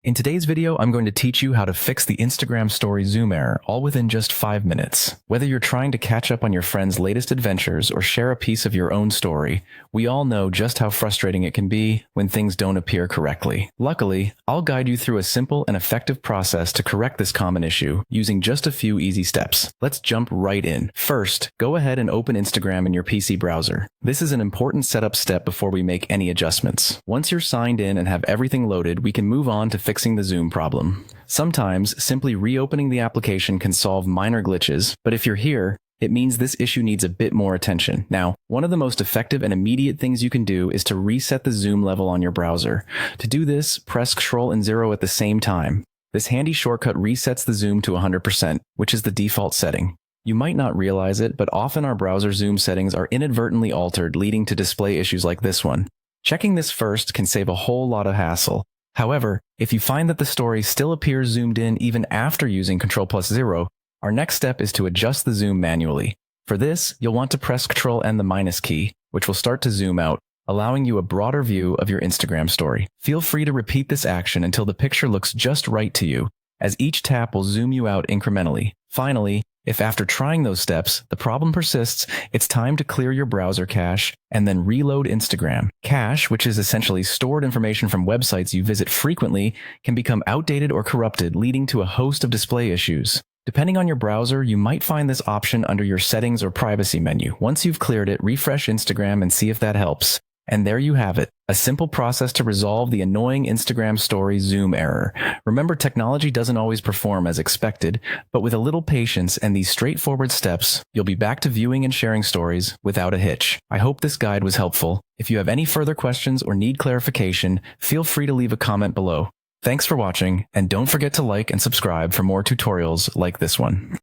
In today's video, I'm going to teach you how to fix the Instagram story zoom error, all within just 5 minutes. Whether you're trying to catch up on your friend's latest adventures or share a piece of your own story, we all know just how frustrating it can be when things don't appear correctly. Luckily, I'll guide you through a simple and effective process to correct this common issue using just a few easy steps. Let's jump right in. First, go ahead and open Instagram in your PC browser. This is an important setup step before we make any adjustments. Once you're signed in and have everything loaded, we can move on to fixing the zoom problem. Sometimes, simply reopening the application can solve minor glitches, but if you're here, it means this issue needs a bit more attention. Now, one of the most effective and immediate things you can do is to reset the zoom level on your browser. To do this, press Ctrl and 0 at the same time. This handy shortcut resets the zoom to 100%, which is the default setting. You might not realize it, but often our browser zoom settings are inadvertently altered, leading to display issues like this one. Checking this first can save a whole lot of hassle. However, if you find that the story still appears zoomed in even after using Ctrl+0, our next step is to adjust the zoom manually. For this, you'll want to press Ctrl and the minus key, which will start to zoom out, allowing you a broader view of your Instagram story. Feel free to repeat this action until the picture looks just right to you, as each tap will zoom you out incrementally. Finally, if after trying those steps, the problem persists, it's time to clear your browser cache and then reload Instagram. Cache, which is essentially stored information from websites you visit frequently, can become outdated or corrupted, leading to a host of display issues. Depending on your browser, you might find this option under your settings or privacy menu. Once you've cleared it, refresh Instagram and see if that helps. And there you have it, a simple process to resolve the annoying Instagram story zoom error. Remember, technology doesn't always perform as expected, but with a little patience and these straightforward steps, you'll be back to viewing and sharing stories without a hitch. I hope this guide was helpful. If you have any further questions or need clarification, feel free to leave a comment below. Thanks for watching, and don't forget to like and subscribe for more tutorials like this one.